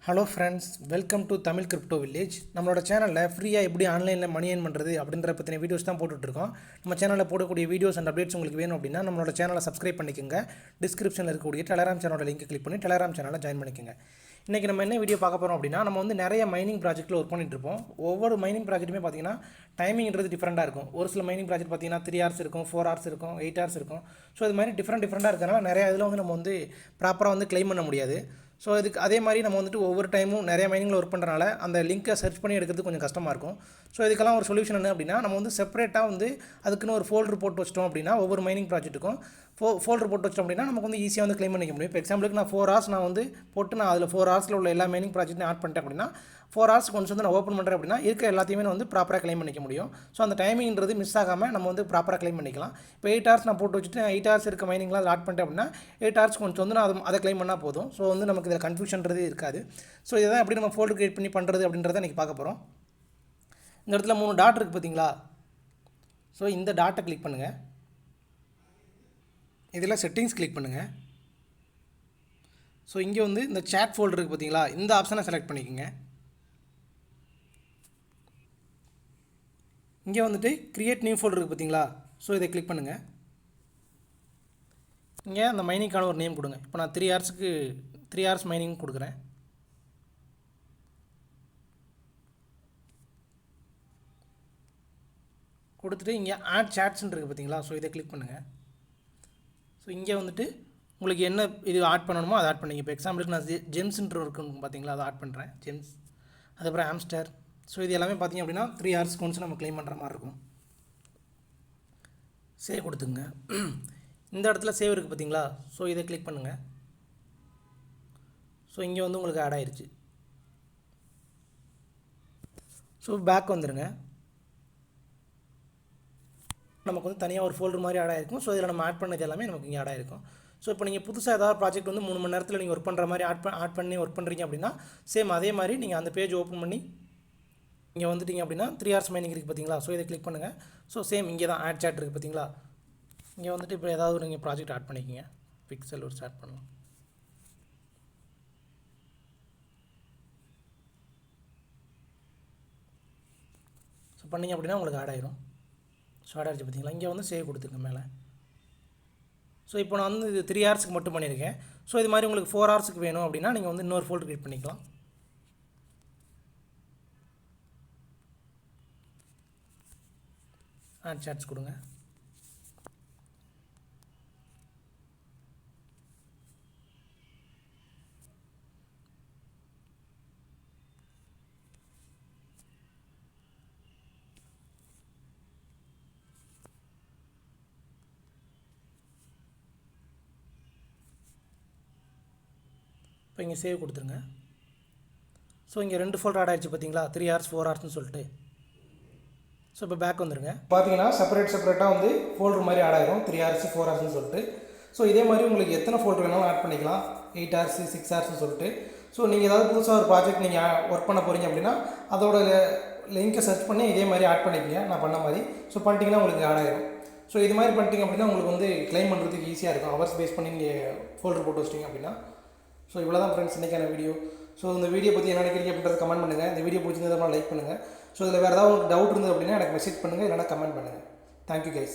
Hello friends, welcome to Tamil crypto village. நம்மளோட சேனலில் ஃப்ரீயாக எப்படி ஆன்லைனில் மணி ஏர்ன் பண்ணுறது அப்படின்ற பற்றின வீடியோஸ் தான் போட்டுட்ருக்கோம். நம்ம சேனலில் போடக்கூடிய வீடியோஸ் அண்ட் அப்டேட்ஸ் உங்களுக்கு வேணும் அப்படின்னா நம்மளோட சேனலை சப்ஸ்கிரைப் பண்ணிக்கோங்க. டிஸ்கிரிப்ஷனில் இருக்கக்கூடிய டெலகிராம் சேனலோட லிங்க் கிளிக் பண்ணி டெலகிராம் சேனலை ஜாயின் பண்ணிக்கோங்க. இன்றைக்கி நம்ம என்ன வீடியோ பார்க்க போகிறோம் அப்படின்னா, நம்ம வந்து நிறைய மைனிங் ப்ராஜெக்ட்டில் ஒர்க் பண்ணிட்டு இருப்போம். ஒவ்வொரு மைனிங் ப்ராஜெக்ட்டுமே பார்த்தீங்கன்னா டைமிங்கிறது டிஃப்ரெண்ட்டாக இருக்கும். ஒரு சில மைனிங் ப்ராஜெக்ட் பார்த்தீங்கன்னா 3 hours இருக்கும், 4 hours இருக்கும், 8 hours இருக்கும். ஸோ இது மாதிரி டிஃப்ரெண்ட்டாக இருக்கிறனால நிறைய இதில் வந்து நம்ம வந்து ப்ராப்பராக வந்து கிளைம் பண்ண முடியாது. ஸோ இதுக்கு அதே மாதிரி நம்ம வந்துட்டு ஒவ்வொரு டைமும் நிறைய மைனிங்கில் ஒர்க் பண்ணுறனால அந்த லிங்க்கை சர்ச் பண்ணி எடுக்கிறது கொஞ்சம் கஷ்டமாக இருக்கும். ஸோ இதுக்கெல்லாம் ஒரு சொல்யூஷன் என்ன அப்படின்னா, நம்ம வந்து செப்பரேட்டாக வந்து அதுக்குன்னு ஒரு ஃபோல்டர் போட்டு வச்சிட்டோம் அப்படின்னா ஒவ்வொரு மைனிங் ப்ராஜெக்ட்டுக்கும் ஃபோல்டர் போட்டு வச்சிட்டோம் அப்படின்னா நமக்கு வந்து ஈஸியாக வந்து கிளைம் பண்ணிக்க முடியும். இப்போ எக்ஸாம்பிளுக்கு நான் 4 hours நான் வந்து போட்டு நான் அதில் 4 hours உள்ள எல்லா மைனிங் ப்ராஜெக்ட்டையும் ஆட் பண்ணிட்டேன் அப்படின்னா 4 hours கொஞ்சம் வந்து நான் ஓப்பன் பண்ணுறேன் அப்படின்னா இருக்கிற எல்லாத்தையுமே நான் வந்து ப்ராப்பராக கிளைம் பண்ணிக்க முடியும். ஸோ அந்த டைமிங்கிறது மிஸ் ஆகாமல் நம்ம வந்து ப்ராப்பராக கிளைம் பண்ணிக்கலாம். இப்போ 8 hours நான் போட்டு வச்சுட்டு 8 hours இருக்க மைனிங்லாம் ஆட் பண்ணிட்டேன் அப்படின்னா 8 hours கொஞ்சம் வந்து நான் அதை கிளைம் பண்ணால் போதும். ஸோ வந்து நமக்கு இதில் கன்ஃபியூஷன்றது இருக்காது. ஸோ இதை தான் எப்படி நம்ம ஃபோல்டர் கிரியேட் பண்ணி பண்ணுறது அப்படின்றத இன்றைக்கி பார்க்க போகிறோம். இந்த இடத்துல 3 டாட் இருக்குது பார்த்தீங்களா? ஸோ இந்த டாட்டை கிளிக் பண்ணுங்கள். இதில் செட்டிங்ஸ் கிளிக் பண்ணுங்கள். ஸோ இங்கே வந்து இந்த சேட் ஃபோல்டர் இருக்குது பார்த்தீங்களா? இந்த ஆப்ஷனை செலக்ட் பண்ணிக்கோங்க. இங்கே வந்துட்டு கிரியேட் நியூ ஃபோல்டர் இருக்குது பார்த்தீங்களா? ஸோ இதை கிளிக் பண்ணுங்கள். இங்கே அந்த மைனிங்கான ஒரு நேம் கொடுங்க. இப்போ நான் 3 hours மைனிங் கொடுக்குறேன். கொடுத்துட்டு இங்கே ஆட் சேட்ஸ்ன்னு இருக்குது பார்த்தீங்களா? ஸோ இதை கிளிக் பண்ணுங்கள். ஸோ இங்கே வந்துட்டு உங்களுக்கு என்ன இது ஆட் பண்ணணுமோ அதை ஆட் பண்ணிங்க. இப்போ எக்ஸாம்பிளுக்கு நான் ஜெம்ஸ்ன்ற இருக்குன்னு பார்த்தீங்களா, அதை ஆட் பண்ணுறேன். ஜெம்ஸ், அதுக்கப்புறம் ஆம்ஸ்டர். ஸோ இது எல்லாமே பார்த்திங்க அப்படின்னா 3 hours கொஞ்சம் நம்ம கிளைம் பண்ணுற மாதிரி இருக்கும். சேவ் கொடுத்துங்க. இந்த இடத்துல சேவ் இருக்குது பார்த்தீங்களா? ஸோ இதை கிளிக் பண்ணுங்கள். ஸோ இங்கே வந்து உங்களுக்கு ஆட் ஆயிடுச்சு. ஸோ பேக் வந்துடுங்க. நமக்கு வந்து தனியாக ஒரு ஃபோல்டர் மாதிரி ஆட் ஆகிருக்கும். ஸோ இதில் நம்ம ஆட் பண்ணது எல்லாமே நமக்கு இங்கே ஆட் ஆகிருக்கும். ஸோ இப்போ நீங்கள் புதுசாக ஏதாவது ப்ராஜெக்ட் வந்து 3 மணி நேரத்தில் நீங்கள் ஒர்க் பண்ணுற மாதிரி ஆட் பண்ணி ஒர்க் பண்ணுறீங்க அப்படின்னா சேம் அதே மாதிரி நீங்கள் அந்த பேஜ் ஓப்பன் பண்ணி இங்கே வந்துட்டீங்க அப்படின்னா 3 hours மைனிங் இருக்குது பார்த்தீங்களா? ஸோ இதை கிளிக் பண்ணுங்கள். ஸோ சேம் இங்கே தான் ஆட் சேட் இருக்குது பார்த்தீங்களா? இங்கே வந்துட்டு இப்போ ஏதாவது ஒரு நீங்கள் ப்ராஜெக்ட் ஆட் பண்ணிக்கிங்க. பிக்சல் ஒரு ஸ்டார்ட் பண்ணலாம். ஸோ பண்ணிங்க அப்படின்னா உங்களுக்கு ஆட் ஆயிரும். ஸோ ஆட் ஆகிடுச்சு பார்த்தீங்களா? இங்கே வந்து சேவ் கொடுத்துருங்க மேலே. ஸோ இப்போ நான் வந்து இது 3 hours மட்டும் பண்ணியிருக்கேன். ஸோ இது மாதிரி உங்களுக்கு 4 hours வேணும் அப்படின்னா நீங்கள் வந்து இன்னொரு ஃபோல்டர் கிரியேட் பண்ணிக்கலாம். ஆட் சாட்ஸ் கொடுங்க. இப்போ இங்கே சேவ் கொடுத்துருங்க. ஸோ இங்கே 2 ஃபோல்டர் ஆட் ஆகிடுச்சு பார்த்தீங்களா? 3 hours 4 hours சொல்லிட்டு. ஸோ இப்போ பேக் வந்துடுங்க. பார்த்தீங்கன்னா செப்பரேட்டாக வந்து ஃபோல்டர் மாதிரி ஆட் ஆகிடும். 3 hours 4 hours சொல்லிட்டு. ஸோ இதே மாதிரி உங்களுக்கு எத்தனை ஃபோல்டர் வேணாலும் ஆட் பண்ணிக்கலாம். 8 hours 6 hours சொல்லிட்டு. ஸோ நீங்கள் ஏதாவது புதுசாக ஒரு ப்ராஜெக்ட் நீங்கள் ஒர்க் பண்ண போகிறீங்க அப்படின்னா அதோட லிங்கை சர்ச் பண்ணி இதே மாதிரி ஆட் பண்ணிக்கங்க, நான் பண்ண மாதிரி. ஸோ பண்ணிட்டீங்கன்னா உங்களுக்கு ஆட் ஆகிடும். ஸோ இது மாதிரி பண்ணிட்டீங்க அப்படின்னா உங்களுக்கு வந்து கிளைம் பண்ணுறதுக்கு ஈஸியாக இருக்கும். ஹவர்ஸ் பேஸ் பண்ணி நீங்கள் ஃபோல்டர் போட்டு வச்சிட்டிங்க அப்படின்னா. ஸோ இவ்வளோ தான் ஃப்ரெண்ட்ஸ் இன்றைக்கான வீடியோ. ஸோ இந்த வீடியோ பற்றி என்ன நினைக்கிறீங்க அப்படின்றத கமெண்ட் பண்ணுங்கள். இந்த வீடியோ பிடிச்சிருந்தா லைக் பண்ணுங்கள். ஸோ இதில் வேறு ஏதாவது உங்களுக்கு டவுட் இருந்தது அப்படின்னா எனக்கு மெசேஜ் பண்ணுங்கள், இல்லைனா கமெண்ட் பண்ணுங்கள். Thank you guys.